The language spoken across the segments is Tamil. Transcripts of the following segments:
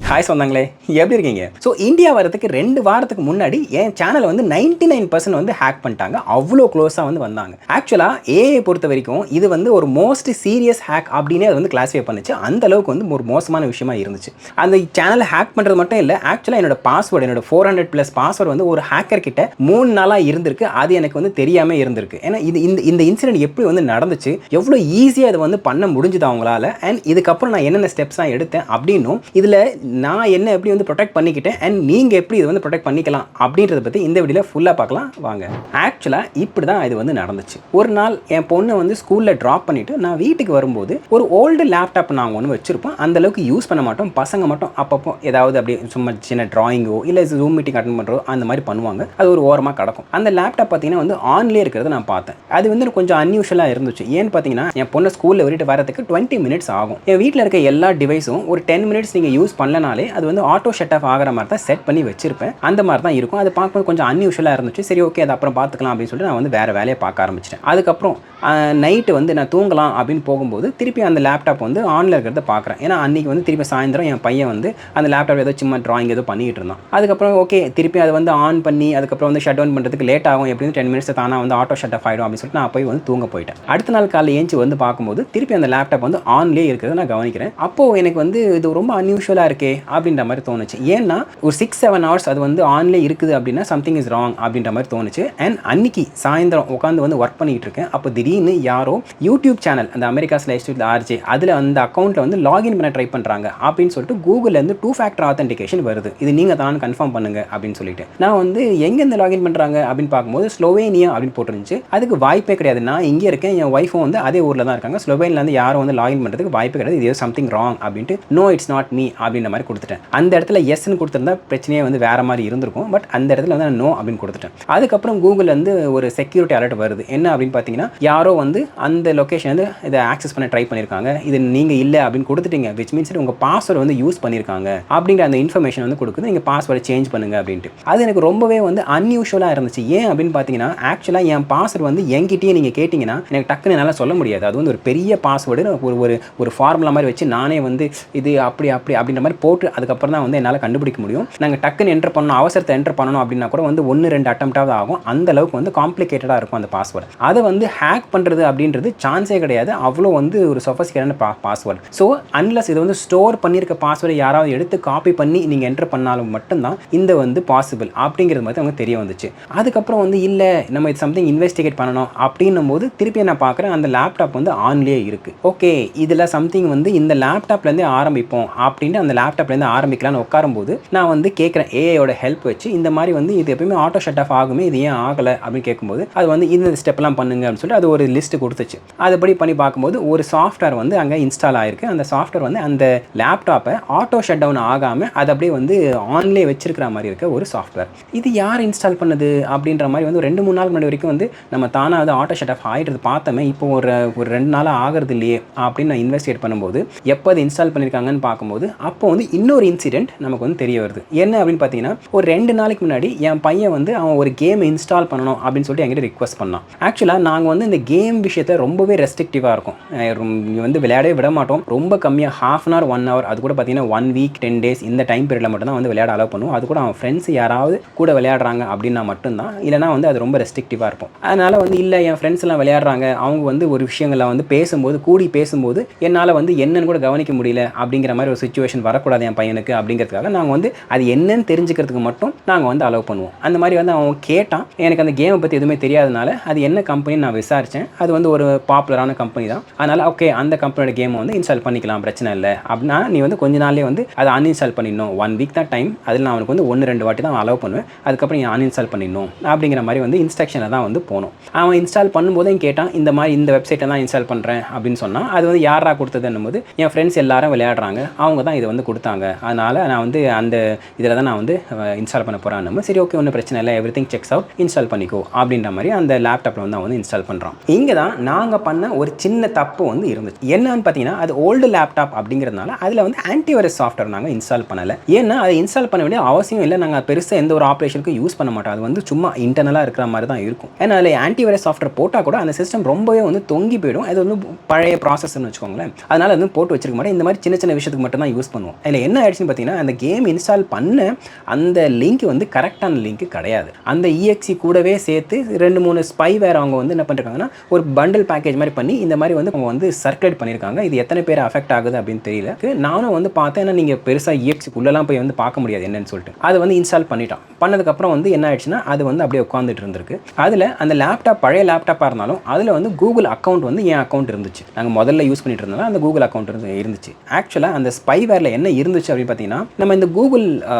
ஹாய் சொந்தங்களே, எப்படி இருக்கீங்க? ஸோ இந்தியா வரதுக்கு 2 வாரத்துக்கு முன்னாடி என் சேனலை வந்து 99% வந்து ஹேக் பண்ணிட்டாங்க. அவ்வளோ க்ளோஸாக வந்து வந்தாங்க. ஆக்சுவலாக ஏஐ பொறுத்த வரைக்கும் இது வந்து ஒரு மோஸ்ட் சீரியஸ் ஹேக் அப்படின்னே அது வந்து கிளாஸிஃபை பண்ணுச்சு. அந்த அளவுக்கு வந்து ஒரு மோசமான விஷயமா இருந்துச்சு. அந்த சேனலை ஹேக் பண்ணுறது மட்டும் இல்லை, ஆக்சுவலாக என்னோட பாஸ்வேர்டு, என்னோட 400+ பாஸ்வேர்டு வந்து ஒரு ஹேக்கர் கிட்ட 3 நாளாக இருந்திருக்கு. அது எனக்கு வந்து தெரியாமல் இருந்திருக்கு. ஏன்னா இந்த இன்சிடென்ட் எப்படி வந்து நடந்துச்சு, எவ்வளோ ஈஸியாக அதை வந்து பண்ண முடிஞ்சுது அவங்களால, அண்ட் இதுக்கப்புறம் நான் என்னென்ன ஸ்டெப்ஸ்லாம் எடுத்தேன் அப்படின்னும், இதில் நான் என்ன எப்படி வந்து ப்ரொடெக்ட் பண்ணிக்கிட்டேன் அண்ட் நீங்கள் எப்படி இது வந்து ப்ரொடெக்ட் பண்ணிக்கலாம் அப்படின்றத பற்றி இந்த வீடியோவில் ஃபுல்லாக பார்க்கலாம் வாங்க. ஆக்சுவலாக இப்படி தான் இது வந்து நடந்துச்சு. ஒரு நாள் என் பொண்ணை வந்து ஸ்கூலில் ட்ராப் பண்ணிவிட்டு நான் வீட்டுக்கு வரும்போது ஒரு ஓல்டு லேப்டாப் நாங்கள் ஒன்று வச்சுருப்போம். அந்தளவுக்கு யூஸ் பண்ண மாட்டோம். பசங்க மட்டும் அப்பப்போ ஏதாவது அப்படி சும்மா சின்ன ட்ராயிங்கோ இல்லை ஜூம் மீட்டிங் அட்டன் பண்ணுறோ அந்த மாதிரி பண்ணுவாங்க. அது ஒரு ஓரமாக கிடக்கும். அந்த லேப்டாப் பார்த்தீங்கன்னா வந்து ஆன்லேயே இருக்கிறத நான் பார்த்தேன். அது வந்து கொஞ்சம் அன்யூஷுவலாக இருந்துச்சு. ஏன்னு பார்த்தீங்கன்னா என் பொண்ணை ஸ்கூலில் விட்டுட்டு வரதுக்கு 20 மினிட்ஸ் ஆகும். என் வீட்டில் இருக்க எல்லா டிவைஸும் ஒரு 10 மினிட்ஸ் நீங்கள் யூஸ் பண்ணலனாலே அது வந்து ஆட்டோ ஷட் ஆஃப் ஆகிற மாதிரி தான் செட் பண்ணி வச்சிருப்பேன். அந்த மாதிரி தான் இருக்கும். அது பார்க்கும்போது கொஞ்சம் அன்யூஷுவலாக இருந்துச்சு. சரி, ஓகே, அது அப்புறம் பார்த்துக்கலாம் அப்படின்னு சொல்லிட்டு நான் வந்து வேறு வேலையை பார்க்க ஆரம்பிச்சிட்டேன். அதுக்கப்புறம் நைட்டு வந்து நான் தூங்கலாம் அப்படின்னு போகும்போது திருப்பி அந்த லேப்டாப் வந்து ஆனில் இருக்கிறத பார்க்குறேன். ஏன்னா அன்றைக்கி வந்து திருப்பி சாயந்தரம் என் பையன் வந்து அந்த லேப்டாப் ஏதோ சும்மா ட்ராயிங் ஏதோ பண்ணிகிட்டு இருந்தான். அதுக்கப்புறம் ஓகே, திருப்பி அதை வந்து ஆன் பண்ணி அதுக்கப்புறம் வந்து ஷட் டவுன் பண்ணுறதுக்கு லேட் ஆகும், எப்படியும் 10 மினிட்ஸ் தானே வந்து ஆட்டோ ஷட் ஆஃப் ஆகிடும் அப்படின்னு சொல்லிட்டு நான் போய் வந்து தூங்க போயிட்டேன். அடுத்த நாள் காலையில் ஏஞ்சி வந்து பார்க்கும்போது திருப்பி அந்த லேப்டாப் வந்து ஆன்லேயே இருக்கிறத நான் கவனிக்கிறேன். அப்போது எனக்கு வந்து இது ரொம்ப அன்யூஷுவலாக இருக்கே அப்படின்ற மாதிரி தோணுச்சு. ஏன்னா ஒரு 6-7 ஹவர்ஸ் அது வந்து ஆன்லேயே இருக்குது அப்படின்னா சம்திங் இஸ் ராங் அப்படின்ற மாதிரி தோணுச்சு. அண்ட் அன்னைக்கு சாயந்தரம் உட்காந்து வந்து ஒர்க் பண்ணிகிட்டு இருக்கேன். அப்போ திடீர்னு யாரோ யூடியூப் சேனல், அந்த அமெரிக்கா ஸ்லைஸ் ஆர்ஜே, அதில் அந்த அக்கௌண்ட்டில் வந்து லாகின் பண்ண ட்ரை பண்ணுறாங்க அப்படின்னு சொல்லிட்டு கூகுள்லேருந்து 2 ஃபேக்டர் ஆத்தென்டிகேஷன் வருது. இது நீங்கள் தான் கன்ஃபார்ம் பண்ணுங்க அப்படின்னு சொல்லிட்டு நான் வந்து எங்கேருந்து லாகின் பண்ணுறாங்க அப்படின்னு பார்க்கும்போது ஸ்லோவேனியா அப்படின்னு போட்டுருந்துச்சு. அதுக்கு வாய்ப்பே கிடையாது. நான் இங்கே இருக்கேன், என் ஒய்ஃபும் வந்து அதே ஊரில் தான் இருக்காங்க. ஸ்லோவேனியாவில் யாரும் வந்து லாகின் பண்ணுறதுக்கு வாய்ப்பே கிடையாது. இது சம்திங் ராங் அப்படின்ட்டு நோ இட்ஸ் நாட் மீ அப்படின்ற மாதிரி கொடுத்துட்டேன். அந்த இடத்துல எஸ்ன்னு கொடுத்துருந்தா பிரச்சனையே வந்து வேறு மாதிரி இருந்திருக்கும். பட் அந்த இடத்துல வந்து நான் நோ அப்படின்னு கொடுத்துட்டேன். அதுக்கப்புறம் கூகுள் வந்து ஒரு செக்யூரிட்டி அலர்ட் வருது. என்ன அப்படின்னு பார்த்தீங்கன்னா யாரோ வந்து அந்த லொக்கேஷன் வந்து இதை ஆக்சஸ் பண்ண ட்ரை பண்ணியிருக்காங்க. இது நீங்கள் இல்லை அப்படின்னு கொடுத்துட்டீங்க, விச் மீன்ஸ் உங்கள் பாஸ்வேர்டு வந்து யூஸ் பண்ணியிருக்காங்க அப்படிங்கிற அந்த இன்ஃபர்மேஷன் வந்து கொடுக்குது. நீங்கள் பாஸ்வேர்டை சேஞ்ச் பண்ணுங்க அப்படின்ட்டு. அது எனக்கு ரொம்பவே வந்து அன்யூஷுவலாக இருந்துச்சு. ஏன் அப்படின்னு பார்த்தீங்கன்னா ஆக்சுவலாக என் பாஸ்வேர்டு வந்து என்கிட்டயே நீங்கள் கேட்டிங்கன்னா எனக்கு டக்குன்னு என்னால் சொல்ல முடியாது. அது வந்து ஒரு பெரிய பாஸ்வேர்டு ஒரு ஃபார்முலா மாதிரி வச்சு நானே வந்து இது அப்படி அப்படின்ற மாதிரி போட்டு அதுக்கப்புறம் தான் வந்து என்னால் கண்டுபிடிக்க முடியும். நாங்கள் டக்குன்னு என்டர் பண்ணணும், அவசரத்தை என்டர் பண்ணணும் அப்படின்னா கூட வந்து 1-2 அட்டம்ப்டாவது ஆகும். அந்த அளவுக்கு வந்து காம்ப்ளிகேட்டடாக இருக்கும் அந்த பாஸ்வேர்டு. அதை வந்து ஹேக் பண்ணுறது அப்படின்றது சான்ஸே கிடையாது. அவ்வளோ வந்து ஒரு சொஃபஸ்டிகேட்டான பாஸ்வேர்டு. ஸோ அன்லஸ் இது வந்து ஸ்டோர் பண்ணியிருக்க பாஸ்வேர்டை யாராவது எடுத்து காப்பி பண்ணி நீங்கள் என்டர் பண்ணாலும் மட்டும்தான் இந்த வந்து பாசிபிள் அப்படிங்கிறது மாதிரி அவங்க தெரிய வந்துச்சு. அதுக்கப்புறம் வந்து இல்லை, நம்ம இது சம்திங் இன்வெஸ்டிகேட் பண்ணணும் அப்படின்னும் போது திருப்பி நான் பார்க்குறேன் அந்த லேப்டாப் வந்து ஆன்லேயே இருக்குது. ஓகே, இதில் சம்திங் வந்து இந்த லேப்டாப்லேருந்தே ஆரம்பிப்போம் அப்படின்ட்டு அந்த லேப்டாப்லேருந்து ஆரம்பிக்கலான்னு உட்காரும்போது நான் வந்து கேட்குறேன் ஏஐயோட ஹெல்ப் வச்சு, இந்த மாதிரி வந்து இது எப்பயுமே ஆட்டோ ஷட் ஆஃப் ஆகுமே, இது ஏன் ஆகலை அப்படின்னு கேட்கும்போது அது வந்து இந்த ஸ்டெப்லாம் பண்ணுங்க அப்படின்னு சொல்லிட்டு அது ஒரு லிஸ்ட்டு கொடுத்துச்சு. அதுபடி பண்ணி பார்க்கும்போது ஒரு சாஃப்ட்வேர் வந்து அங்கே இன்ஸ்டால் ஆகிருக்கு. அந்த சாஃப்ட்வேர் வந்து அந்த லேப்டாப்பை ஆட்டோ ஷட் டவுன் ஆகாமல் அது அப்படியே வந்து ஆன்லேயே வச்சிருக்கிற மாதிரி இருக்க ஒரு சாஃப்ட்வேர். இது யார் இன்ஸ்டால் பண்ணது அப்படின்ற மாதிரி வந்து 2-3 நாள் முன்னாடி வரைக்கும் வந்து நம்ம தானாக வந்து ஆட்டோ ஷட் ஆஃப் ஆகிட்டு பார்த்தோமே, இப்போ ஒரு 2 நாளாக ஆகிறது இல்லையே அப்படின்னு நான் இன்வெஸ்டிகேட் பண்ணும்போது எப்போ அது இன்ஸ்டால் பண்ணியிருக்காங்கன்னு பார்க்கும்போது அப்போ வந்து இன்னொரு இன்சிடென்ட் நமக்கு வந்து தெரிய வருது. என்ன அப்படின்னு பார்த்தீங்கன்னா ஒரு 2 நாளைக்கு முன்னாடி என் பையன் வந்து அவன் ஒரு கேம் இன்ஸ்டால் பண்ணணும் அப்படின்னு சொல்லிட்டு என்கிட்ட ரிக்வஸ்ட் பண்ணான். ஆக்சுவலாக நாங்கள் வந்து இந்த கேம் விஷயத்தில் ரொம்பவே ரெஸ்ட்ரிக்டிவாக இருக்கும். வந்து விளையாடவே விட மாட்டோம். ரொம்ப கம்மியாக 1/2 hour 1 hour, அது கூட பார்த்தீங்கன்னா 1 week 10 days இந்த டைம் பீரியடில் மட்டும்தான் வந்து விளையாட அலோவ் பண்ணுவோம். அது கூட அவன் ஃப்ரெண்ட்ஸ் யாராவது கூட விளையாடுறாங்க அப்படின்னா மட்டும்தான், இல்லைனா வந்து அது ரொம்ப ரெஸ்ட்ரிக்டிவாக இருக்கும். அதனால் வந்து இல்லை, என் ஃப்ரெண்ட்ஸ் எல்லாம் விளையாடுறாங்க, அவங்க வந்து ஒரு விஷயங்களை வந்து பேசும்போது கூடி பேசும்போது என்னால் வந்து என்னன்னு கூட கவனிக்க முடியல அப்படிங்கிற மாதிரி ஒரு சுச்சுவேஷன் வரக்கூடாது என் பையனுக்கு அப்படிங்கிறதுக்காக நாங்கள் வந்து அது என்னன்னு தெரிஞ்சுக்கிறதுக்கு மட்டும் நாங்கள் வந்து அலோவ் பண்ணுவோம். அந்த மாதிரி வந்து அவன் கேட்டான். எனக்கு அந்த கேமை பற்றி எதுவுமே தெரியாதனால அது என்ன கம்பெனின்னு நான் விசாரித்தேன். அது வந்து ஒரு பாப்புலரான கம்பெனி தான். அதனால் ஓகே, அந்த கம்பெனியோட கேமை வந்து இன்ஸ்டால் பண்ணிக்கலாம், பிரச்சனை இல்லை அப்படின்னா நீ வந்து கொஞ்ச நாள்லேயே வந்து அதை அன்இன்ஸ்டால் பண்ணிடணும். 1 week தான் டைம். அதில் நான் அவனுக்கு வந்து 1-2 வாட்டி தான் அலோவ் பண்ணுவேன். அதுக்கப்புறம் நீ அன்இன்ஸ்டால் பண்ணிடணும் அப்படிங்கிற மாதிரி வந்து இன்ஸ்ட்ரக்ஷனை தான் வந்து போனோம். அவன் இன்ஸ்டால் பண்ணும்போதே கேட்டான், இந்த மாதிரி இந்த வெப்சைட்டை தான் இன்ஸ்டால் பண்ணுறேன் அப்படின்னு சொன்னால் அது வந்து யாரா கொடுத்ததுன்னும் போது என் ஃப்ரெண்ட்ஸ் எல்லாரும் விளையாடுறாங்க, அவங்க தான் இதை வந்து கொடுத்தாங்க, அதனால் நான் வந்து அந்த இதில் தான் நான் வந்து இன்ஸ்டால் பண்ண போகிறேன். சரி, ஓகே, ஒன்றும் பிரச்சனை இல்லை, எவ்ரிதிங் செக்ஸ் அவுட், இன்ஸ்டால் பண்ணிக்கோ அப்படின்ற மாதிரி அந்த லேப்டாப்பில் வந்து அவன் வந்து இன்ஸ்டால் பண்ணுறான். இங்கே தான் நாங்கள் பண்ண ஒரு சின்ன தப்பு வந்து இருந்துச்சு. என்னன்னு பார்த்தீங்கன்னா அது ஓல்டு லேப்டாப் அப்படிங்கிறதுனால அதில் வந்து ஆன்டிவைரஸ் சாஃப்ட்வேர் நாங்கள் இன்ஸ்டால் பண்ணலை. ஏன்னா அதை இன்ஸ்டால் பண்ண வேண்டிய அவசியம் இல்லை. நாங்கள் பெருசாக எந்த ஒரு ஆப்ரேஷனுக்கும் யூஸ் பண்ண மாட்டோம். அது வந்து சும்மா இன்டர்னலாக இருக்கிற மாதிரி தான் இருக்கும். ஏன்னா அதில் ஆன்டிவைரஸ் சாஃப்ட்வேர் போட்டால் கூட அந்த சிஸ்டம் ரொம்பவே வந்து தொங்கி போயிடும். அது வந்து பழைய ப்ராசஸ்ன்னு வச்சுக்கோங்களேன். அதனால் வந்து போட்டு வச்சிருக்க மாட்டேன். இந்த மாதிரி சின்ன சின்ன விஷயத்துக்கு மட்டும் தான் யூஸ் பண்ணுவோம். அதில் அதில் என்ன ஆயிடுச்சுன்னு பார்த்தீங்கன்னா அந்த கேம் இன்ஸ்டால் பண்ண அந்த லிங்க் வந்து கரெக்டான லிங்க் கிடையாது. அந்த EXE கூடவே சேர்த்து 2-3 ஸ்பைவேர் அவங்க வந்து என்ன பண்ணிருக்காங்கன்னா ஒரு பண்டில் பேக்கேஜ் மாதிரி பண்ணி இந்த மாதிரி வந்து அவங்க வந்து சர்க்குலேட் பண்ணியிருக்காங்க. இது எத்தனை பேர் அஃபெக்ட் ஆகுது அப்படின்னு தெரியல. நானும் வந்து பார்த்தேன். ஏன்னா நீங்கள் பெருசாக EXE-குள்ளெல்லாம் போய் வந்து பார்க்க முடியாது என்னன்னு சொல்லிட்டு. அது வந்து இன்ஸ்டால் பண்ணிட்டான். பண்ணதுக்கப்புறம் வந்து என்ன ஆயிடுச்சுன்னா அது வந்து அப்படியே உட்காந்துட்டு இருந்திருக்கு. அதில் அந்த லேப்டாப் பழைய லேப்டாப்பாக இருந்தாலும் அதில் வந்து கூகுள் அக்கௌண்ட் வந்து என் அக்கௌண்ட் இருந்துச்சு. நாங்கள் முதல்ல யூஸ் பண்ணிட்டு இருந்தோம்னா அந்த கூகுள் அக்கௌண்ட் இருந்துச்சு. ஆக்சுவலாக அந்த ஸ்பைவேரில் என்ன இருந்துச்சு அப்படின்னு பார்த்தீங்கன்னா நம்ம இந்த கூகுள்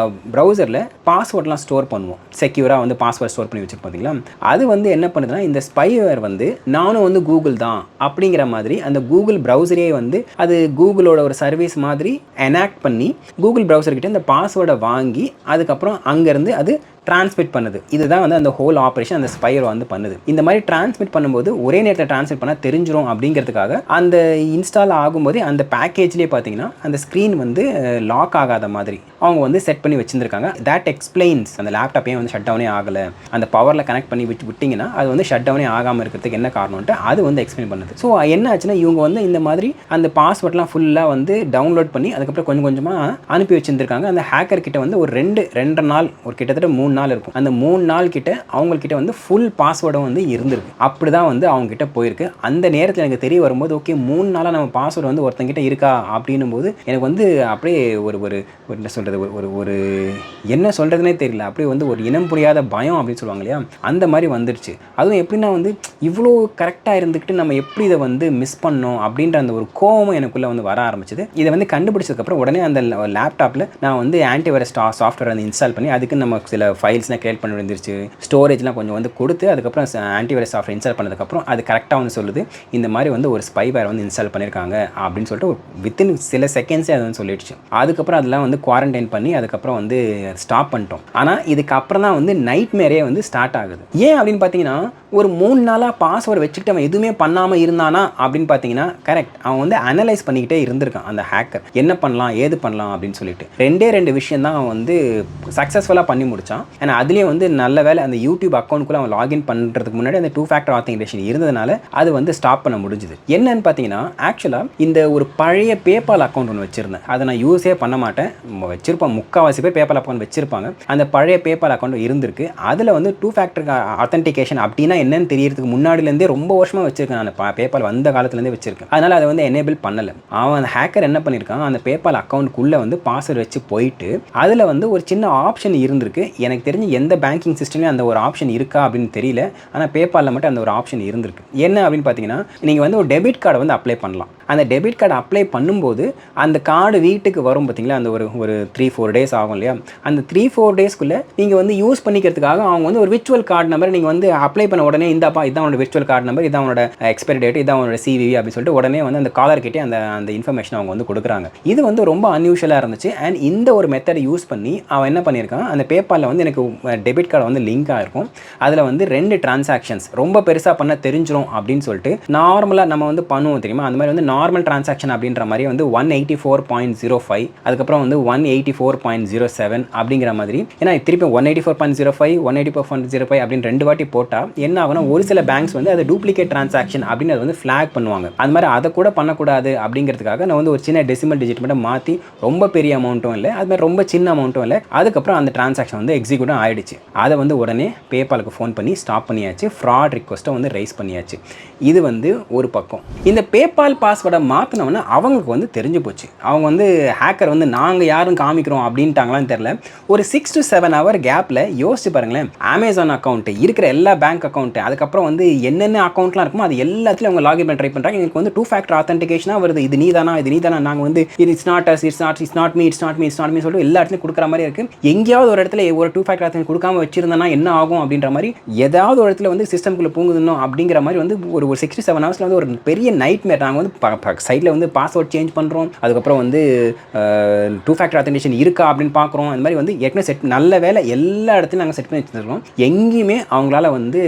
ப்ரௌசரில் பாஸ்வேர்ட்லாம் ஸ்டோர் பண்ணுவோம். செக்யூராக வந்து பாஸ்வேர்ட் ஸ்டோர் பண்ணி வச்சுருப்போம் பார்த்தீங்களா. அது வந்து என்ன பண்ணுதுன்னா இந்த ஸ்பைவேர் வந்து நானும் வந்து கூகுள் தான் அப்படிங்கிற மாதிரி அந்த கூகுள் ப்ரௌசரே வந்து அது கூகுளோட ஒரு சர்வீஸ் மாதிரி எனாக்ட் பண்ணி கூகுள் ப்ரௌசர்கிட்ட இந்த பாஸ்வேர்டை வாங்கி அதுக்கப்புறம் அங்கேருந்து அது டிரான்ஸ்மிட் பண்ணுது. இதுதான் வந்து அந்த ஹோல் ஆப்ரேஷன் அந்த ஸ்பைவேர் வந்து பண்ணுது. இந்த மாதிரி டிரான்ஸ்மிட் பண்ணும்போது ஒரே நேரத்தில் டிரான்ஸ்மிட் பண்ணால் தெரிஞ்சிடும் அப்படிங்கிறதுக்காக அந்த இன்ஸ்டால் ஆகும்போது அந்த பேக்கேஜ்லேயே பார்த்தீங்கன்னா அந்த ஸ்க்ரீன் வந்து லாக் ஆகாத மாதிரி அவங்க வந்து செட் பண்ணி வச்சுருக்காங்க. தட் எக்ஸ்பிளைன்ஸ் அந்த லேப்டாப்பே வந்து ஷட் டவுனே ஆகலை. அந்த பவரில் கனெக்ட் பண்ணி விட்டிங்கன்னா அது வந்து ஷட் டவுனே ஆகாமல் இருக்கிறதுக்கு என்ன காரணம்ட்டு அது வந்து எக்ஸ்பிளைன் பண்ணுது. ஸோ என்ன ஆச்சுன்னா இவங்க வந்து இந்த மாதிரி அந்த பாஸ்வேர்ட்லாம் ஃபுல்லாக வந்து டவுன்லோட் பண்ணி அதுக்கப்புறம் கொஞ்சம் கொஞ்சமாக அனுப்பி வச்சுருக்காங்க. அந்த ஹேக்கர் கிட்ட வந்து ஒரு 2 நாள் ஒரு கிட்டத்தட்ட 3 நாள் இருக்கும். அந்த 3 நாள் கிட்ட அவங்கக்கிட்ட வந்து ஃபுல் பாஸ்வேர்டும் வந்து இருந்திருக்கு. அப்படி தான் வந்து அவங்க கிட்ட போயிருக்கு. அந்த நேரத்தில் எனக்கு தெரிய வரும்போது ஓகே 3 நாளாக நம்ம பாஸ்வேர்டு வந்து ஒருத்தங்கிட்ட இருக்கா அப்படின்னும் போது எனக்கு வந்து அப்படியே ஒரு என்ன சொல்கிறது ஒரு என்ன சொல்கிறதுனே தெரியல. அப்படியே வந்து ஒரு இனம் புரியாத பயம் அப்படின்னு சொல்லுவாங்க இல்லையா, அந்த மாதிரி வந்துடுச்சு. அதுவும் எப்படின்னா வந்து இவ்வளோ கரெக்டாக இருந்துக்கிட்டு நம்ம எப்படி இதை வந்து மிஸ் பண்ணோம் அப்படின்ற அந்த ஒரு கோவமும் எனக்குள்ளே வந்து வர ஆரம்பிச்சது. இதை வந்து கண்டுபிடிச்சதுக்கப்புறம் உடனே அந்த லேப்டாப்பில் நான் வந்து ஆன்டிவைரஸ் சாஃப்ட்வேர் வந்து இன்ஸ்டால் பண்ணி அதுக்கு நம்ம சில ஃபைல்ஸ்லாம் கிரியேட் பண்ணி வந்துருச்சு. ஸ்டோரேஜ்லாம் கொஞ்சம் வந்து கொடுத்து அதுக்கப்புறம் ஆன்டிவைரஸ் சாஃப்ட்வேர் இன்ஸ்டால் பண்ணதுக்கப்புறம் அது கரெக்டாக வந்து சொல்லுது இந்த மாதிரி வந்து ஒரு ஸ்பைவேர் வந்து இன்ஸ்டால் பண்ணியிருக்காங்க அப்படின்னு சொல்லிட்டு வித்தின் சில செகண்ட்ஸே அது வந்து சொல்லிடுச்சு. அதுக்கப்புறம் அதெல்லாம் வந்து குவாரண்டைன் பண்ணி அதுக்கப்புறம் வந்து ஸ்டாப் பண்ணிட்டோம். ஆனால் இதுக்கப்புறம் தான் வந்து நைட் மேரே வந்து ஸ்டார்ட் ஆகுது. ஏன் அப்படின்னு பார்த்தீங்கன்னா ஒரு 3 நாளாக பாஸ்வேர்டு வச்சுக்கிட்டு அவன் எதுவுமே பண்ணாமல் இருந்தானா அப்படின்னு பார்த்தீங்கன்னா கரெக்ட். அவன் வந்து அனலைஸ் பண்ணிக்கிட்டே இருந்திருக்கான் அந்த ஹேக்கர். என்ன பண்ணலாம் ஏது பண்ணலாம் அப்படின்னு சொல்லிட்டு 2 விஷயம் தான் அவன் வந்து சக்ஸஸ்ஃபுல்லாக பண்ணி முடித்தான். ஏன்னா அதுலேயும் வந்து நல்ல வேலை அந்த யூடியூப் அக்கௌண்ட்குள்ளே அவன் லாகின் பண்ணுறதுக்கு முன்னாடி அந்த 2 ஃபேக்டர் ஆத்தென்டிகேஷன் இருந்ததுனால அது வந்து ஸ்டாப் பண்ண முடிஞ்சுது. என்னன்னு பார்த்தீங்கன்னா ஆக்சுவலாக இந்த ஒரு பழைய பேபால் அக்கௌண்ட் ஒன்று வச்சுருந்தேன். அதை நான் யூஸே பண்ண மாட்டேன். வச்சிருப்பேன், முக்கால்வாசி பேர் பேபால் அக்கௌண்ட் வச்சிருப்பாங்க. அந்த பழைய பேபால் அக்கௌண்ட் இருந்திருக்கு. அதில் வந்து 2 ஃபேக்டர் ஆத்தென்டிகேஷன் அப்படின்னா என்னன்னு தெரியறதுக்கு முன்னாடிலேருந்தே ரொம்ப வருஷமாக வச்சிருக்கேன். நான் பேபால் வந்த காலத்துலேருந்தே வச்சிருக்கேன். அதனால் அதை வந்து எனேபிள் பண்ணலை. அவன் அந்த ஹேக்கர் என்ன பண்ணியிருக்கான் அந்த பேபால் அக்கௌண்ட்குள்ளே வந்து பாஸ்வேர்டு வச்சு போயிட்டு அதில் வந்து ஒரு சின்ன ஆப்ஷன் இருந்திருக்கு. எனக்கு தெரிஞ்சு எந்த பேங்கிங் சிஸ்டம்லேயும் அந்த ஒரு ஆப்ஷன் இருக்கா அப்படின்னு தெரியல. ஆனால் பேபாலில் மட்டும் அந்த ஒரு ஆப்ஷன் இருந்திருக்கு. என்ன அப்படின்னு பார்த்தீங்கன்னா நீங்கள் வந்து ஒரு டெபிட் கார்டை வந்து அப்ளை பண்ணலாம். அந்த டெபிட் கார்டு அப்ளை பண்ணும்போது அந்த கார்டு வீட்டுக்கு வரும் பார்த்தீங்களா, அந்த ஒரு 3-4 டேஸ் ஆகும் இல்லையா. அந்த 3-4 டேஸ்க்குள்ளே நீங்கள் வந்து யூஸ் பண்ணிக்கிறதுக்காக அவங்க வந்து ஒரு விர்ச்சுவல் கார்டு நம்பர் நீங்கள் வந்து அப்ளை பண்ண உடனே இந்தாப்பா இதான் உங்களோட விர்ச்சுவல் கார்டு நம்பர், இதான் உங்களோட எக்ஸ்பைரி டேட், இதான் உங்களோட CVV அப்படின்னு சொல்லிட்டு உடனே வந்து அந்த காலர் கிட்டே அந்த இன்ஃபர்மேஷன் அவங்க வந்து கொடுக்குறாங்க. இது வந்து ரொம்ப அன்யூஷுவலாக இருந்துச்சு. அண்ட் இந்த ஒரு மெத்தடை யூஸ் பண்ணி அவன் என்ன பண்ணியிருக்கான் அந்த பேபாலில் வந்து எனக்கு டெபிட் கார்டு வந்து லிங்க் ஆகிருக்கும். அதில் வந்து 2 டிரான்சாக்ஷன்ஸ் ரொம்ப பெருசாக பண்ண தெரிஞ்சிடும் அப்படின்னு சொல்லிட்டு நார்மலாக நம்ம வந்து பண்ணுவோம் தெரியுமா, அந்த மாதிரி வந்து நார்மல் டிரான்சாக்ஷன் அப்படின்ற மாதிரி வந்து 184.05 அதுக்கப்புறம் வந்து 184.07 அப்படிங்கிற மாதிரி. ஏன்னா திருப்பி 184.05 184.05 அப்படின்னு 2 வாட்டி போட்டால் என்ன ஆகுனா ஒரு சில பேங்க்ஸ் வந்து அது டூப்ளிகேட் டிரான்சாக்ஷன் அப்படின்னு அதை வந்து ஃபிளாக் பண்ணுவாங்க. அந்த மாதிரி அதை கூட பண்ணக்கூடாது அப்படிங்கிறதுக்காக நான் வந்து ஒரு சின்ன டெசிமல் டிஜிட் மட்டும் மாற்றி ரொம்ப பெரிய அமௌண்ட்டும் இல்லை அது மாதிரி ரொம்ப சின்ன அமௌண்ட்டும் இல்லை அதுக்கப்புறம் அந்த டிரான்சாக்ஷன் வந்து எக்ஸிக்யூட்டும் ஆயிடுச்சு. அதை வந்து உடனே பேபாலுக்கு ஃபோன் பண்ணி ஸ்டாப் பண்ணியாச்சு. ஃப்ராட் ரிக்வஸ்ட்டை வந்து ரைஸ் பண்ணியாச்சு. இது வந்து ஒரு பக்கம். இந்த பேபால் பாஸ்வேர்டை மாற்றினோன்னா அவங்களுக்கு வந்து தெரிஞ்சு போச்சு. அவங்க வந்து ஹேக்கர் வந்து நாங்கள் யாரும் காமிக்கிறோம் அப்படின்ட்டாங்களான்னு தெரில. ஒரு 6 to 7 hour கேப்பில் யோசிச்சு பாருங்களேன். அமேசான் அக்கௌண்ட்டு இருக்கிற எல்லா பேங்க் அக்கௌண்ட்டு அதுக்கப்புறம் வந்து என்னென்ன அக்கௌண்ட்லாம் இருக்குமோ அது எல்லாத்துலையும் அவங்க லாகின் பண்ண ட்ரை பண்ணுறாங்க. எனக்கு வந்து 2 ஃபேக்டர் ஆத்தென்டிகேஷனாக வருது. இது நீ தானா நாங்கள் வந்து it's not us it's not me சொல்லிட்டு எல்லா இடத்துலையும் கொடுக்குற மாதிரி இருக்குது. எங்கேயாவது ஒரு இடத்துல ஒரு 2 ஃபேக்டர் ஆத்தென்டிகேஷன் கொடுக்காம வச்சிருந்தேன்னா என்ன ஆகும் அப்படின்ற மாதிரி ஏதாவது ஒரு இடத்துல வந்து சிஸ்டம்குள்ளே பூங்குதுனோ அப்படிங்கிற மாதிரி வந்து ஒரு 6 to 7 hours வந்து ஒரு பெரிய நைட் மேர். நாங்கள் வந்து சைடில் வந்து பாஸ்வேர்ட் சேஞ்ச் பண்ணுறோம், அதுக்கப்புறம் வந்து 2 ஃபேக்டர் ஆத்தென்டிகேஷன் இருக்கா அப்படின்னு பார்க்குறோம். அந்த மாதிரி வந்து ஏற்கனவே நல்ல வேலை எல்லா இடத்துலையும் நாங்கள் செட் பண்ணி வச்சுருக்கோம். எங்கேயுமே அவங்களால வந்து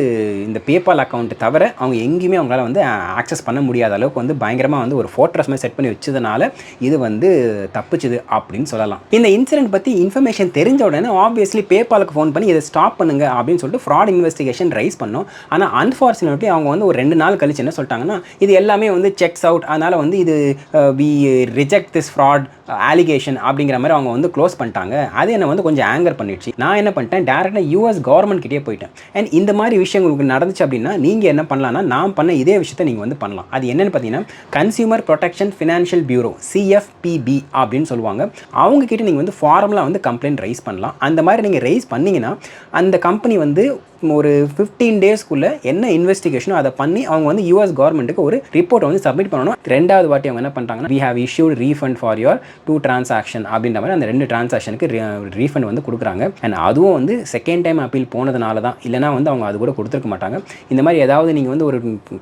இந்த பேபால் அக்கௌண்ட் தவிர அவங்க எங்கேயுமே அவங்களால வந்து ஆக்சஸ் பண்ண முடியாத அளவுக்கு வந்து பயங்கரமாக வந்து ஒரு ஃபோர்ட்ரஸ் மாதிரி செட் பண்ணி வச்சதுனால இது வந்து தப்பிச்சுது அப்படின்னு சொல்லலாம். இந்த இன்சிடென்ட் பற்றி இன்ஃபர்மேஷன் தெரிஞ்ச உடனே ஆப்வியஸ்லி பேபாலுக்கு ஃபோன் பண்ணி இதை ஸ்டாப் பண்ணுங்க அப்படின்னு சொல்லிட்டு ஃப்ராட் இன்வெஸ்டிகேஷன் ரைஸ் பண்ணோம். ஆனால் அன்ஃபார்ச்சுனேட்லி அவங்க வந்து ஒரு 2 நாள் கழிச்சு என்ன சொல்லிட்டாங்கன்னா இது எல்லாமே வந்து செக்ஸ் அவுட், அதனால் வந்து இது we reject this fraud allegation அப்படிங்கிற மாதிரி அவங்க வந்து க்ளோஸ் பண்ணிட்டாங்க. அது என்ன வந்து கொஞ்சம் ஆங்கர் பண்ணிடுச்சு. நான் என்ன பண்ணிட்டேன், டேரெக்டாக யூஎஸ் கவர்மெண்ட் கிட்டே போயிட்டேன். அண்ட் இந்த மாதிரி விஷயம் உங்களுக்கு நடந்துச்சு அப்படின்னா நீங்கள் என்ன பண்ணலாம்னா, நான் பண்ண இதே விஷயத்தை நீங்கள் வந்து பண்ணலாம். அது என்னென்னு பார்த்தீங்கன்னா, consumer protection financial bureau CFPB அப்படின்னு சொல்லுவாங்க. அவங்க கிட்ட நீங்கள் வந்து ஃபார்மலாக வந்து கம்ப்ளைண்ட் ரைஸ் பண்ணலாம். அந்த மாதிரி நீங்கள் ரைஸ் பண்ணிங்கன்னா அந்த கம்பெனி வந்து ஒரு 15 டேஸ்க்குள்ளே என்ன இன்வெஸ்டிகேஷனோ அதை பண்ணி அவங்க வந்து யூஎஸ் கவர்மெண்ட்டுக்கு ஒரு ரிப்போர்ட்டை வந்து சப்மிட் பண்ணணும். 2வது வாட்டி அவங்க என்ன பண்ணுறாங்கன்னா, we have issued refund for your 2 transaction அப்படின்ற மாதிரி அந்த 2 டிரான்சாக்ஷனுக்கு ரீஃபண்ட் வந்து கொடுக்குறாங்க. அண்ட் அதுவும் வந்து செகண்ட் டைம் அப்பீல் போனதுனால தான், இல்லைனா வந்து அவங்க அது கூட கொடுத்துருக்க மாட்டாங்க. இந்த மாதிரி ஏதாவது நீங்கள் வந்து ஒரு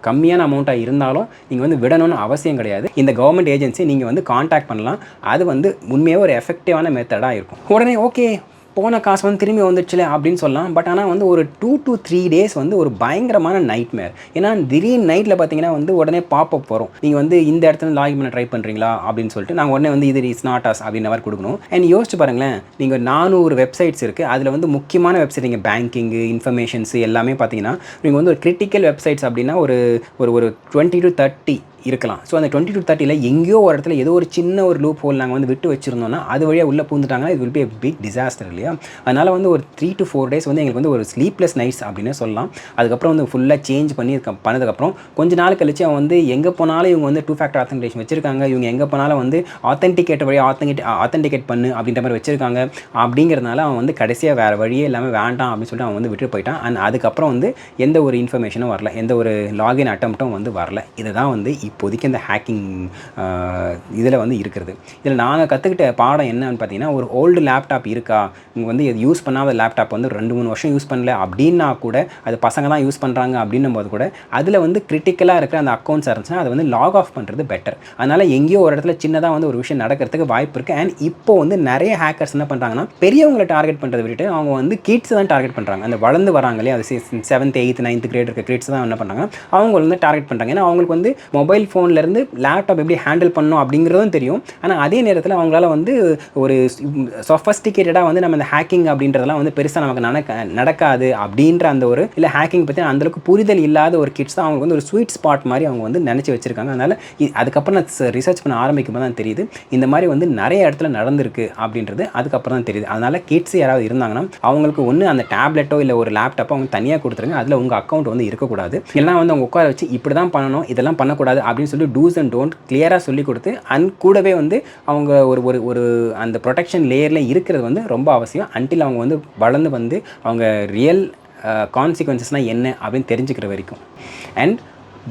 கம்மியான அமௌண்ட்டாக இருந்தாலும் நீங்கள் வந்து விடணும்னு அவசியம் கிடையாது. இந்த கவர்மெண்ட் ஏஜென்சி நீங்கள் வந்து காண்டாக்ட் பண்ணலாம். அது வந்து உண்மையாக ஒரு எஃபெக்டிவான மெத்தடாக இருக்கும். உடனே ஓகே போன காசு வந்து திரும்பி வந்துடுச்சுல அப்படின்னு சொல்லலாம். பட் ஆனால் வந்து ஒரு 2 to 3 டேஸ் வந்து ஒரு பயங்கரமான நைட்மேர். ஏன்னா திடீர்னு நைட்டில் பார்த்தீங்கன்னா வந்து உடனே பாப்பப் வரும். நீங்கள் வந்து இந்த இடத்துல லாகின் பண்ண ட்ரை பண்ணுறீங்களா அப்படின்னு சொல்லிட்டு நாங்கள் உடனே வந்து இது இஸ் நாட் அஸ் அப்படின்ற மாதிரி கொடுக்கணும். அண்ட் யோசிச்சு பாருங்களேன், நீங்கள் 400 வெப்சைட்ஸ் இருக்குது. அதில் வந்து முக்கியமான வெப்சைட் நீங்கள் பேங்கிங்கு இன்ஃபர்மேஷன்ஸ் எல்லாமே பார்த்தீங்கன்னா நீங்கள் வந்து ஒரு கிரிட்டிக்கல் வெப்சைட்ஸ் அப்படின்னா ஒரு 20 to 30 இருக்கலாம். ஸோ அந்த 20 to 30ல் எங்கேயோ ஒரு இடத்துல ஏதோ ஒரு சின்ன ஒரு லூப் ஹோல் நாங்கள் வந்து விட்டு வச்சுருந்தோம்னா அது வழியாக உள்ளே பூந்துட்டாங்கன்னா இது வில் பி பிக் டிசாஸ்டர் இல்லையா? அதனால் வந்து ஒரு 3 to 4 டேஸ் வந்து எங்களுக்கு வந்து ஒரு ஸ்லீப்லெஸ் நைட்ஸ் அப்படின்னு சொல்லலாம். அதுக்கப்புறம் வந்து ஃபுல்லாக சேஞ்ச் பண்ணதுக்கப்புறம் கொஞ்ச நாள் கழிச்சு அவன் வந்து எங்கே போனாலும் இவங்க வந்து 2 factor authentication வச்சுருக்காங்க. இவங்க எங்கே போனாலும் வந்து ஆத்தென்டிகேட் வழியாக ஆத்தென்டிகேட் பண்ணு அப்படின்ற மாதிரி வச்சுருக்காங்க. அப்படிங்கிறதுனால அவன் வந்து கடைசியாக வேறு வழியே இல்லாமல் வேண்டாம் அப்படின்னு சொல்லிட்டு அவன் வந்து விட்டு போயிட்டான். அண்ட் அதுக்கப்புறம் வந்து எந்த ஒரு இன்ஃபர்மேஷனும் வரல, எந்த ஒரு லாகின் அட்டம்ப்ட்டும் வந்து வரல. இதுதான் வந்து இப்போதைக்கு இந்த ஹேக்கிங் இதில் வந்து இருக்கிறது. இதில் நாங்கள் கற்றுக்கிட்ட பாடம் என்னன்னு பார்த்தீங்கன்னா, ஒரு ஓல்டு லேப்டாப் இருக்கா, நீங்கள் வந்து இது யூஸ் பண்ணாத லேப்டாப் வந்து 2-3 வருஷம் யூஸ் பண்ணல அப்படின்னா கூட, அது பசங்க தான் யூஸ் பண்ணுறாங்க அப்படின்னும் போது கூட அதில் வந்து கிரிட்டிக்கலாக இருக்கிற அந்த அக்கௌண்ட்ஸ் இருந்துச்சுன்னா அதை வந்து லாக் ஆஃப் பண்ணுறது பெட்டர். அதனால் எங்கேயோ ஒரு இடத்துல சின்னதாக வந்து ஒரு விஷயம் நடக்கிறதுக்கு வாய்ப்பு இருக்குது. அண்ட் இப்போ வந்து நிறைய ஹேக்கர்ஸ் என்ன பண்ணுறாங்கன்னா, பெரியவங்களை டார்கெட் பண்ணுறதை விட்டுட்டு அவங்க வந்து கிட்ஸ் தான் டார்கெட் பண்ணுறாங்க. அந்த வளர்ந்து வராங்க இல்லையா, அது 7th 8th 9th கிரேட் இருக்க கிட்ஸ் தான் என்ன பண்ணுறாங்க, அவங்க வந்து டார்கெட் பண்ணுறாங்க. ஏன்னா அவங்களுக்கு வந்து மொபைல் ஃபோன்லேருந்து லேப்டாப் எப்படி ஹேண்டில் பண்ணணும் அப்படிங்கிறதும் தெரியும். ஆனால் அதே நேரத்தில் அவங்களால வந்து ஒரு சொஃபஸ்டிகேட்டடாக வந்து நம்ம இந்த ஹேக்கிங் அப்படின்றதெல்லாம் வந்து பெருசாக நமக்கு நடக்காது அப்படின்ற அந்த ஒரு இல்லை ஹேக்கிங் பற்றி அந்தளவுக்கு புரிதல் இல்லாத ஒரு கிட்ஸ் தான் அவங்களுக்கு வந்து ஒரு ஸ்வீட் ஸ்பாட் மாதிரி அவங்க வந்து நினச்சி வச்சுருக்காங்க. அதனால் அதுக்கப்புறம் நான் ரிசர்ச் பண்ண ஆரம்பிக்கும் போது தான் தெரியுது இந்த மாதிரி வந்து நிறைய இடத்துல நடந்திருக்கு அப்படின்றது. அதுக்கப்புறம் தான் தெரியுது. அதனால் கிட்ஸ் யாராவது இருந்தாங்கன்னா அவங்களுக்கு ஒன்று அந்த டேப்லெட்டோ இல்லை ஒரு லேப்டாப்போ அவங்க தனியாக கொடுத்துருங்க. அதில் உங்கள் அக்கௌண்ட் வந்து இருக்கக்கூடாது. இல்லைனா வந்து அவங்க உட்கார வச்சு இப்படி தான் பண்ணணும், இதெல்லாம் பண்ணக்கூடாது அப்படின்னு சொல்லி டூஸ் அண்ட் டோன்ட் கிளியராக சொல்லி கொடுத்து அண்ட் கூடவே வந்து அவங்க ஒரு அந்த ப்ரொடெக்ஷன் லேயரில் இருக்கிறது வந்து ரொம்ப அவசியம். அன்டில் அவங்க வந்து வளர்ந்து வந்து அவங்க ரியல் கான்சிக்வன்சஸ்னால் என்ன அப்படின்னு தெரிஞ்சுக்கிற வரைக்கும். அண்ட்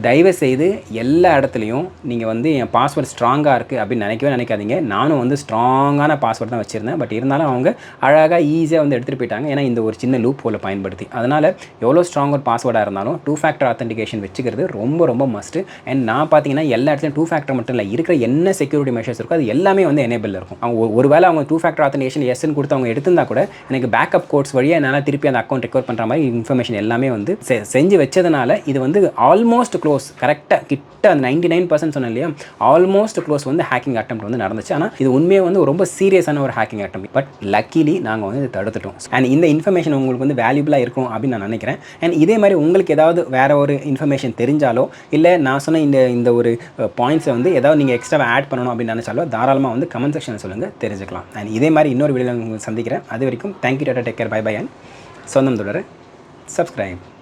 தயவுசெய்து எல்லா இடத்துலையும் நீங்கள் வந்து என் பாஸ்வேர்டு ஸ்ட்ராங்காக இருக்குது அப்படின்னு நினைக்காதீங்க. நானும் வந்து ஸ்ட்ராங்கான பாஸ்வேர்டு தான் வச்சுருந்தேன். பட் இருந்தாலும் அவங்க அழகாக ஈஸியாக வந்து எடுத்துகிட்டு போயிட்டாங்க. ஏன்னா இந்த ஒரு சின்ன லூப் ஹோலை பயன்படுத்தி. அதனால் எவ்வளோ ஸ்ட்ராங்கர் பாஸ்வேர்டாக இருந்தாலும் 2 factor authentication வச்சுக்கிறது ரொம்ப ரொம்ப மஸ்ட்டு. அண்ட் நான் பார்த்தீங்கன்னா எல்லா இடத்துலையும் 2 factor மட்டும் இல்லை, இருக்கிற என்ன செக்யூரிட்டி மெஷர்ஸ் இருக்கோ அது எல்லாமே வந்து எனேபிள் இருக்கும். அவங்க ஒருவேளை அவங்க 2 factor authentication எஸ்ன்னு கொடுத்து அவங்க எடுத்திருந்தா கூட எனக்கு பேக்கப் கோட்ஸ் வழியாக என்னால் திருப்பி அந்த அக்கௌண்ட் ரெக்கவர் பண்ணுற மாதிரி இன்ஃபர்மேஷன் எல்லாமே வந்து செஞ்சு வச்சதுனால இது வந்து ஆல்மோஸ்ட் க்ளோஸ் கரெக்டாக கிட்ட அந்த 99% சொன்னேன் இல்லையா, ஆல்மோஸ்ட் க்ளோஸ் வந்து ஹேக்கிங் அட்டெம்ப்ட் வந்து நடந்துச்சு. ஆனால் இது உண்மையாக வந்து ரொம்ப சீரியஸான ஒரு ஹேக்கிங் அட்டெம்ப்ட். பட் லக்கிலி நாங்கள் வந்து இதை தடுத்துட்டோம். அண்ட் இந்த இன்ஃபர்மேஷன் உங்களுக்கு வந்து வேல்யூபிளாக இருக்கும் அப்படின்னு நான் நினைக்கிறேன். அண்ட் இதே மாதிரி உங்களுக்கு ஏதாவது வேறு ஒரு இன்ஃபர்மேஷன் தெரிஞ்சாலோ இல்லை நான் சொன்ன இந்த ஒரு பாயிண்ட்ஸை வந்து ஏதாவது நீங்கள் எக்ஸ்ட்ரா ஆட் பண்ணணும் அப்படின்னு நினச்சாலோ தாராளமாக வந்து கமெண்ட் செக்ஷனில் சொல்லுங்கள், தெரிஞ்சுக்கலாம். அண்ட் இதே மாதிரி இன்னொரு வீடியோவில் உங்களுக்கு சந்திக்கிறேன். அது வரைக்கும் thank you, tata, take care, bye bye. And சொந்தம் தொடர சப்ஸ்கிரைப்.